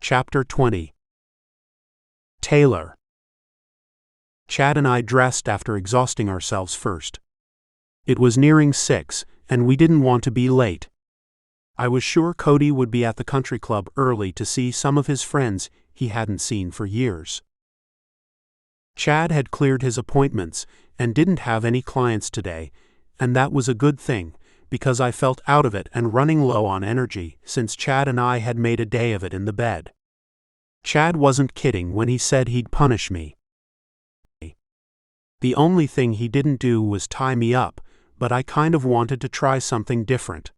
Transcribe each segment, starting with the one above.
Chapter 20. Taylor. Chad and I dressed after exhausting ourselves first. It was nearing 6, and we didn't want to be late. I was sure Cody would be at the country club early to see some of his friends he hadn't seen for years. Chad had cleared his appointments and didn't have any clients today, and that was a good thing, because I felt out of it and running low on energy since Chad and I had made a day of it in the bed. Chad wasn't kidding when he said he'd punish me. The only thing he didn't do was tie me up, but I kind of wanted to try something different.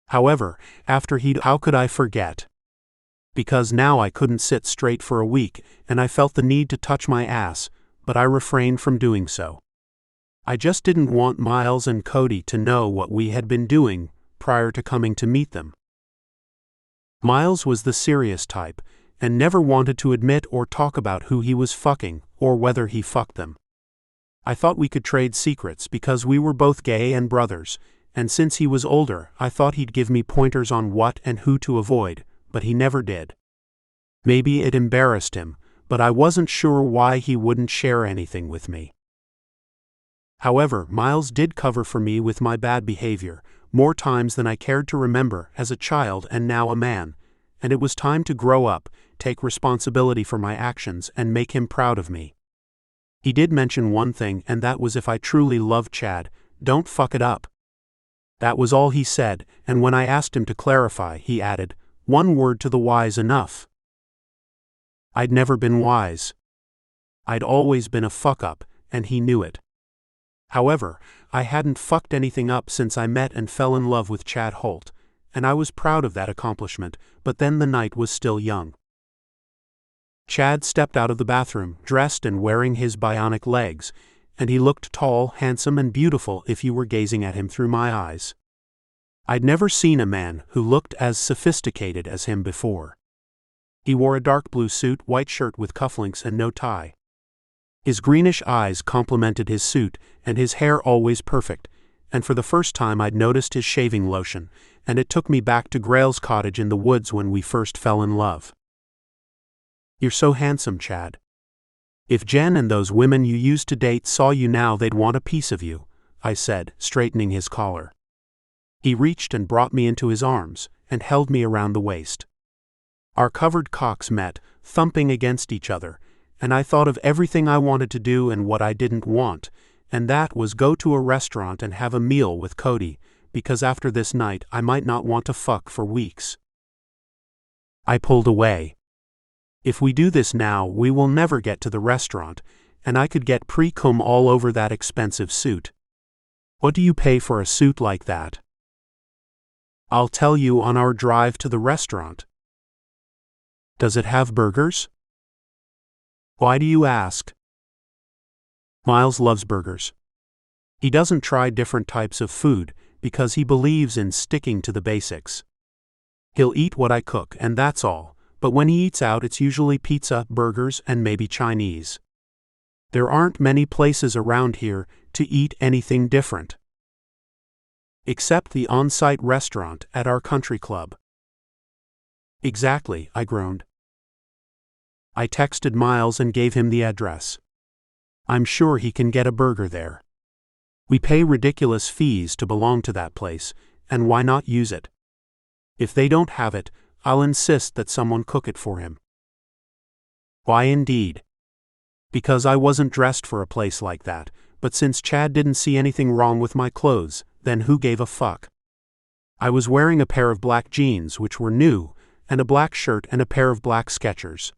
However, how could I forget? Because now I couldn't sit straight for a week, and I felt the need to touch my ass, but I refrained from doing so. I just didn't want Miles and Cody to know what we had been doing prior to coming to meet them. Miles was the serious type, and never wanted to admit or talk about who he was fucking, or whether he fucked them. I thought we could trade secrets because we were both gay and brothers, and since he was older, I thought he'd give me pointers on what and who to avoid, but he never did. Maybe it embarrassed him, but I wasn't sure why he wouldn't share anything with me. However, Miles did cover for me with my bad behavior, more times than I cared to remember as a child and now a man, and it was time to grow up, take responsibility for my actions, and make him proud of me. He did mention one thing, and that was if I truly loved Chad, don't fuck it up. That was all he said, and when I asked him to clarify, he added, one word to the wise enough. I'd never been wise. I'd always been a fuck-up, and he knew it. However, I hadn't fucked anything up since I met and fell in love with Chad Holt, and I was proud of that accomplishment, but then the night was still young. Chad stepped out of the bathroom, dressed and wearing his bionic legs, and he looked tall, handsome, and beautiful if you were gazing at him through my eyes. I'd never seen a man who looked as sophisticated as him before. He wore a dark blue suit, white shirt with cufflinks and no tie. His greenish eyes complemented his suit, and his hair always perfect, and for the first time I'd noticed his shaving lotion, and it took me back to Grail's cottage in the woods when we first fell in love. You're so handsome, Chad. If Jen and those women you used to date saw you now, they'd want a piece of you, I said, straightening his collar. He reached and brought me into his arms, and held me around the waist. Our covered cocks met, thumping against each other, and I thought of everything I wanted to do and what I didn't want, and that was go to a restaurant and have a meal with Cody, because after this night I might not want to fuck for weeks. I pulled away. If we do this now, we will never get to the restaurant, and I could get pre-cum all over that expensive suit. What do you pay for a suit like that? I'll tell you on our drive to the restaurant. Does it have burgers? Why do you ask? Miles loves burgers. He doesn't try different types of food because he believes in sticking to the basics. He'll eat what I cook and that's all, but when he eats out it's usually pizza, burgers, and maybe Chinese. There aren't many places around here to eat anything different. Except the on-site restaurant at our country club. Exactly, I groaned. I texted Miles and gave him the address. I'm sure he can get a burger there. We pay ridiculous fees to belong to that place, and why not use it? If they don't have it, I'll insist that someone cook it for him. Why indeed? Because I wasn't dressed for a place like that, but since Chad didn't see anything wrong with my clothes, then who gave a fuck? I was wearing a pair of black jeans which were new, and a black shirt and a pair of black Skechers.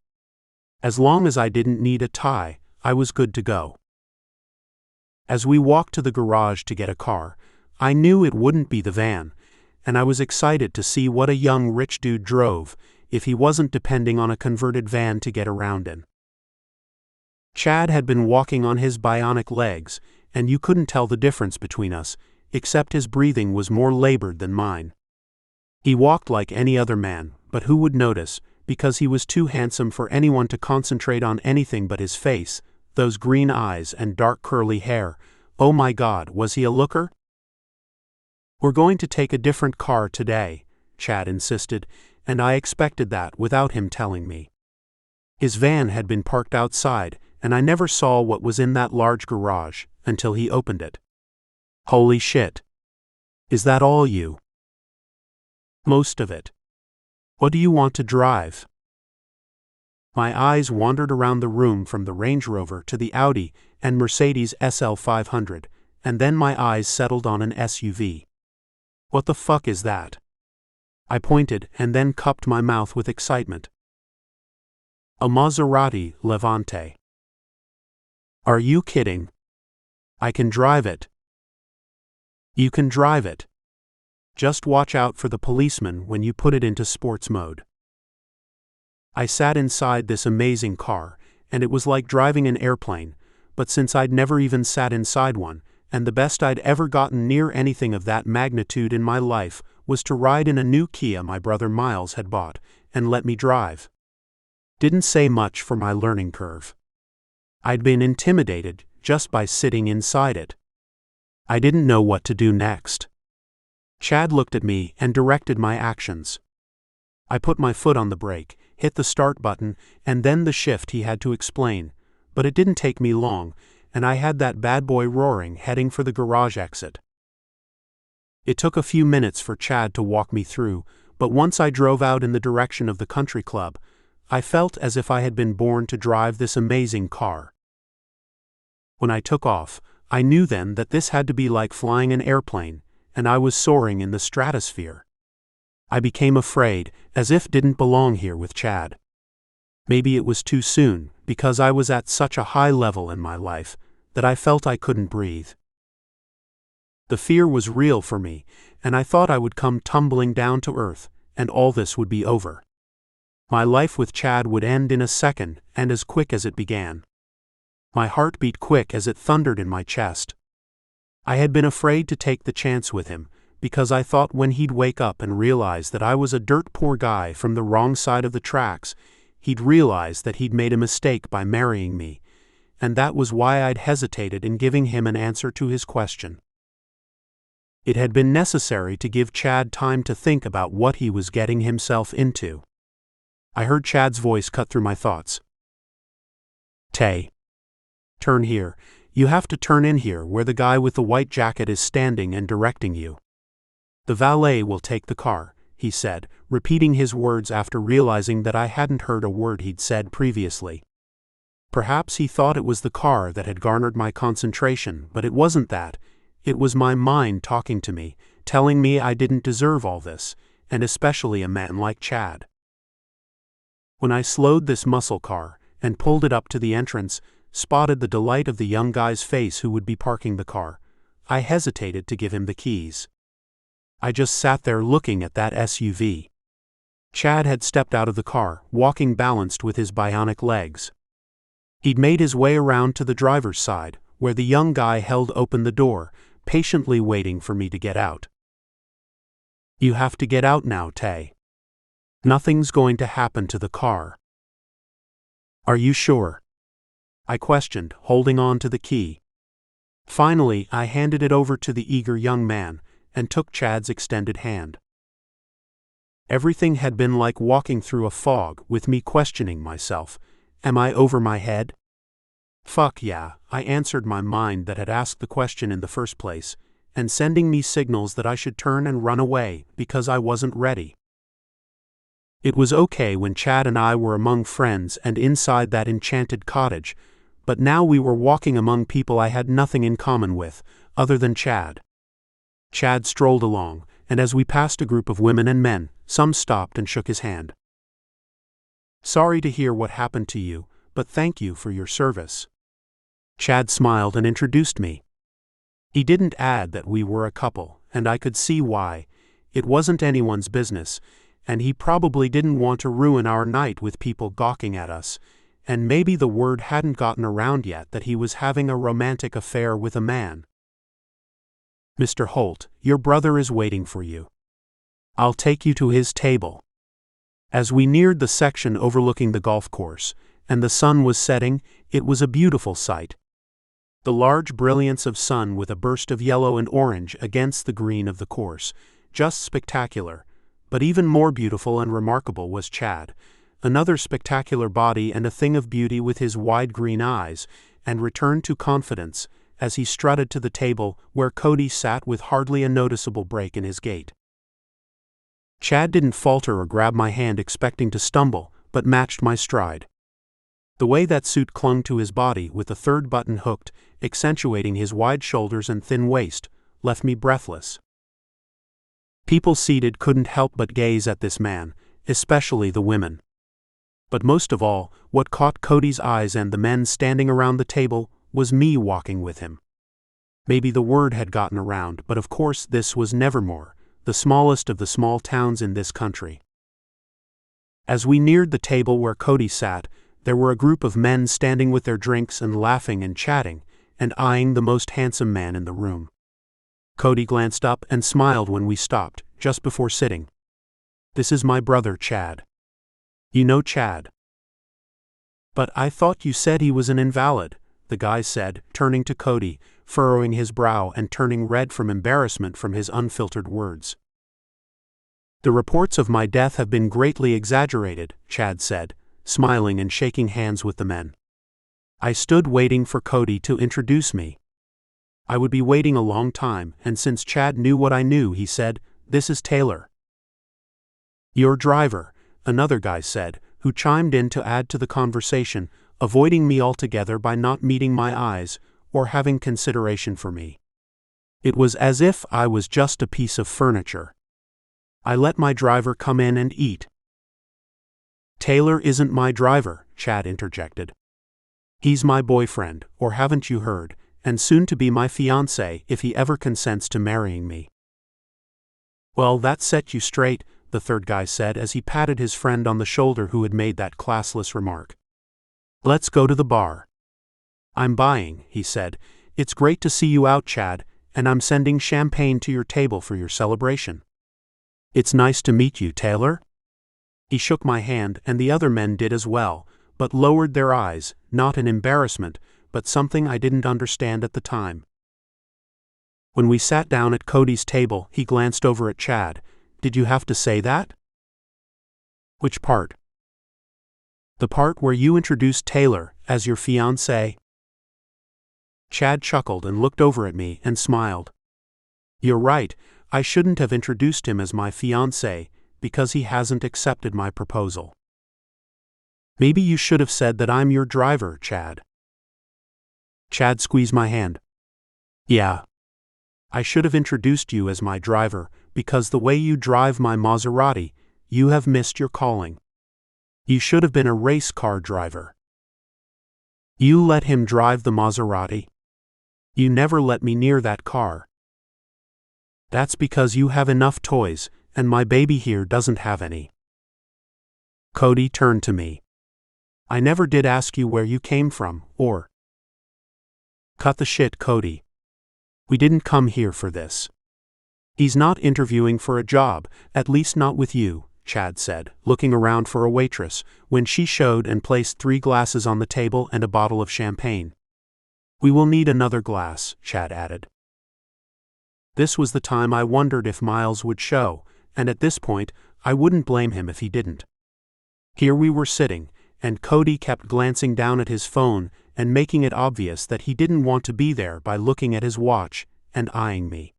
As long as I didn't need a tie, I was good to go. As we walked to the garage to get a car, I knew it wouldn't be the van, and I was excited to see what a young rich dude drove, if he wasn't depending on a converted van to get around in. Chad had been walking on his bionic legs, and you couldn't tell the difference between us, except his breathing was more labored than mine. He walked like any other man, but who would notice, because he was too handsome for anyone to concentrate on anything but his face, those green eyes and dark curly hair. Oh my God, was he a looker? We're going to take a different car today, Chad insisted, and I expected that without him telling me. His van had been parked outside, and I never saw what was in that large garage until he opened it. Holy shit. Is that all you? Most of it. What do you want to drive? My eyes wandered around the room from the Range Rover to the Audi and Mercedes SL 500, and then my eyes settled on an SUV. What the fuck is that? I pointed and then cupped my mouth with excitement. A Maserati Levante. Are you kidding? I can drive it. You can drive it. Just watch out for the policeman when you put it into sports mode. I sat inside this amazing car, and it was like driving an airplane, but since I'd never even sat inside one, and the best I'd ever gotten near anything of that magnitude in my life was to ride in a new Kia my brother Miles had bought and let me drive. Didn't say much for my learning curve. I'd been intimidated just by sitting inside it. I didn't know what to do next. Chad looked at me and directed my actions. I put my foot on the brake, hit the start button, and then the shift he had to explain, but it didn't take me long, and I had that bad boy roaring heading for the garage exit. It took a few minutes for Chad to walk me through, but once I drove out in the direction of the country club, I felt as if I had been born to drive this amazing car. When I took off, I knew then that this had to be like flying an airplane, and I was soaring in the stratosphere. I became afraid, as if didn't belong here with Chad. Maybe it was too soon, because I was at such a high level in my life that I felt I couldn't breathe. The fear was real for me, and I thought I would come tumbling down to earth, and all this would be over. My life with Chad would end in a second, and as quick as it began. My heart beat quick as it thundered in my chest. I had been afraid to take the chance with him, because I thought when he'd wake up and realize that I was a dirt poor guy from the wrong side of the tracks, he'd realize that he'd made a mistake by marrying me, and that was why I'd hesitated in giving him an answer to his question. It had been necessary to give Chad time to think about what he was getting himself into. I heard Chad's voice cut through my thoughts. Tay. Turn here. You have to turn in here where the guy with the white jacket is standing and directing you. The valet will take the car, he said, repeating his words after realizing that I hadn't heard a word he'd said previously. Perhaps he thought it was the car that had garnered my concentration, but it wasn't that. It was my mind talking to me, telling me I didn't deserve all this, and especially a man like Chad. When I slowed this muscle car and pulled it up to the entrance, spotted the delight of the young guy's face who would be parking the car, I hesitated to give him the keys. I just sat there looking at that SUV. Chad had stepped out of the car, walking balanced with his bionic legs. He'd made his way around to the driver's side, where the young guy held open the door, patiently waiting for me to get out. You have to get out now, Tay. Nothing's going to happen to the car. Are you sure? I questioned, holding on to the key. Finally, I handed it over to the eager young man, and took Chad's extended hand. Everything had been like walking through a fog, with me questioning myself. Am I over my head? Fuck yeah, I answered my mind that had asked the question in the first place, and sending me signals that I should turn and run away because I wasn't ready. It was okay when Chad and I were among friends and inside that enchanted cottage, but now we were walking among people I had nothing in common with, other than Chad. Chad strolled along, and as we passed a group of women and men, some stopped and shook his hand. Sorry to hear what happened to you, but thank you for your service. Chad smiled and introduced me. He didn't add that we were a couple, and I could see why. It wasn't anyone's business, and he probably didn't want to ruin our night with people gawking at us, and maybe the word hadn't gotten around yet that he was having a romantic affair with a man. Mr. Holt, your brother is waiting for you. I'll take you to his table. As we neared the section overlooking the golf course, and the sun was setting, it was a beautiful sight. The large brilliance of sun with a burst of yellow and orange against the green of the course, just spectacular, But even more beautiful and remarkable was Chad, another spectacular body and a thing of beauty with his wide green eyes, and returned to confidence as he strutted to the table where Cody sat with hardly a noticeable break in his gait. Chad didn't falter or grab my hand expecting to stumble, but matched my stride. The way that suit clung to his body with the third button hooked, accentuating his wide shoulders and thin waist, left me breathless. People seated couldn't help but gaze at this man, especially the women. But most of all, what caught Cody's eyes and the men standing around the table was me walking with him. Maybe the word had gotten around, but of course this was Nevermore, the smallest of the small towns in this country. As we neared the table where Cody sat, there were a group of men standing with their drinks and laughing and chatting, and eyeing the most handsome man in the room. Cody glanced up and smiled when we stopped, just before sitting. "This is my brother Chad. You know Chad?" "But I thought you said he was an invalid," the guy said, turning to Cody, furrowing his brow and turning red from embarrassment from his unfiltered words. "The reports of my death have been greatly exaggerated," Chad said, smiling and shaking hands with the men. I stood waiting for Cody to introduce me. I would be waiting a long time, and since Chad knew what I knew, he said, "This is Taylor." "Your driver," another guy said, who chimed in to add to the conversation, avoiding me altogether by not meeting my eyes or having consideration for me. It was as if I was just a piece of furniture. I let my driver come in and eat. "Taylor isn't my driver," Chad interjected. "He's my boyfriend, or haven't you heard, and soon to be my fiance if he ever consents to marrying me." "Well, that set you straight," the third guy said as he patted his friend on the shoulder who had made that classless remark. "Let's go to the bar." "I'm buying," he said. "It's great to see you out, Chad, and I'm sending champagne to your table for your celebration." "It's nice to meet you, Taylor." He shook my hand, and the other men did as well, but lowered their eyes, not in embarrassment, but something I didn't understand at the time. When we sat down at Cody's table, he glanced over at Chad. "Did you have to say that?" "Which part?" "The part where you introduced Taylor as your fiancé." Chad chuckled and looked over at me and smiled. "You're right, I shouldn't have introduced him as my fiancé, because he hasn't accepted my proposal." "Maybe you should have said that I'm your driver, Chad." Chad squeezed my hand. "Yeah. I should have introduced you as my driver, because the way you drive my Maserati, you have missed your calling. You should have been a race car driver." "You let him drive the Maserati?" "You never let me near that car." "That's because you have enough toys, and my baby here doesn't have any." Cody turned to me. "I never did ask you where you came from, or—" "Cut the shit, Cody. We didn't come here for this." "He's not interviewing for a job, at least not with you," Chad said, looking around for a waitress, when she showed and placed 3 glasses on the table and a bottle of champagne. "We will need another glass," Chad added. This was the time I wondered if Miles would show, and at this point, I wouldn't blame him if he didn't. Here we were sitting, and Cody kept glancing down at his phone and making it obvious that he didn't want to be there by looking at his watch and eyeing me.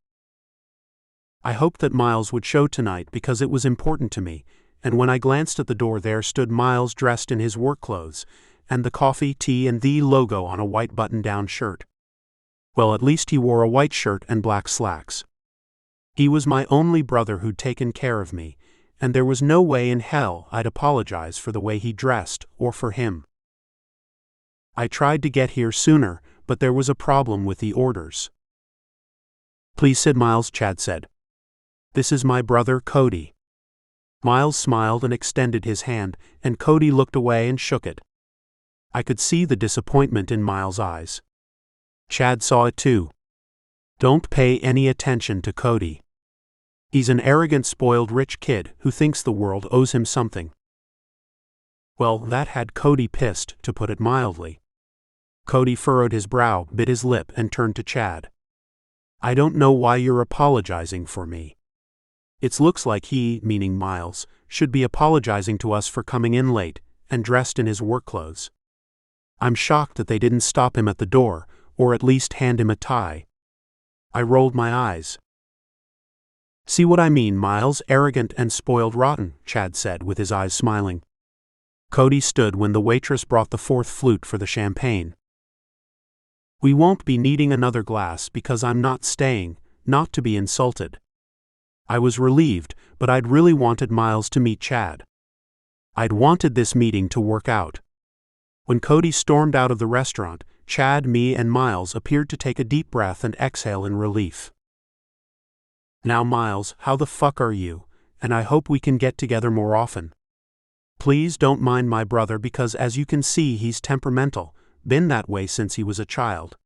I hoped that Miles would show tonight because it was important to me, and when I glanced at the door there stood Miles dressed in his work clothes, and the coffee, tea, and the logo on a white button-down shirt. Well, at least he wore a white shirt and black slacks. He was my only brother who'd taken care of me, and there was no way in hell I'd apologize for the way he dressed or for him. I tried to get here sooner, but there was a problem with the orders. "Please sit, Miles," Chad said. "This is my brother Cody." Miles smiled and extended his hand, and Cody looked away and shook it. I could see the disappointment in Miles' eyes. Chad saw it too. Don't pay any attention to Cody. He's an arrogant, spoiled rich kid who thinks the world owes him something. Well, that had Cody pissed, to put it mildly. Cody furrowed his brow, bit his lip, and turned to Chad. "I don't know why you're apologizing for me. It looks like he, meaning Miles, should be apologizing to us for coming in late, and dressed in his work clothes. I'm shocked that they didn't stop him at the door, or at least hand him a tie. I rolled my eyes. See what I mean, Miles, arrogant and spoiled rotten, Chad said with his eyes smiling. Cody stood when the waitress brought the fourth flute for the champagne. We won't be needing another glass because I'm not staying, not to be insulted. I was relieved, but I'd really wanted Miles to meet Chad. I'd wanted this meeting to work out. When Cody stormed out of the restaurant, Chad, me and Miles appeared to take a deep breath and exhale in relief. Now Miles, how the fuck are you? And I hope we can get together more often. Please don't mind my brother because as you can see he's temperamental, been that way since he was a child.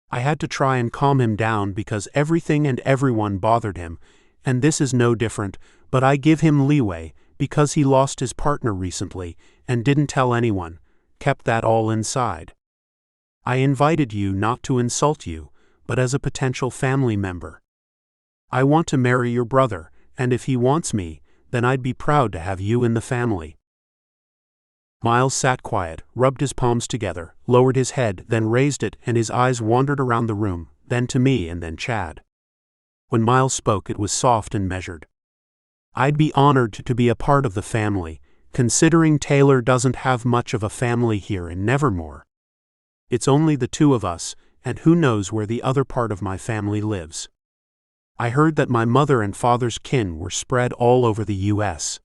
I had to try and calm him down because everything and everyone bothered him, and this is no different, but I give him leeway because he lost his partner recently and didn't tell anyone, kept that all inside. I invited you not to insult you, but as a potential family member. I want to marry your brother, and if he wants me, then I'd be proud to have you in the family. Miles sat quiet, rubbed his palms together, lowered his head, then raised it, and his eyes wandered around the room, then to me and then Chad. When Miles spoke, it was soft and measured. I'd be honored to be a part of the family, considering Taylor doesn't have much of a family here in Nevermore. It's only the two of us, and who knows where the other part of my family lives. I heard that my mother and father's kin were spread all over the U.S.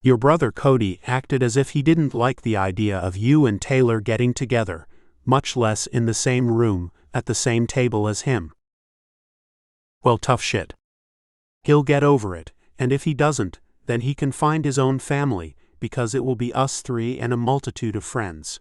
Your brother Cody acted as if he didn't like the idea of you and Taylor getting together, much less in the same room, at the same table as him. Well, tough shit. He'll get over it, and if he doesn't, then he can find his own family, because it will be us three and a multitude of friends.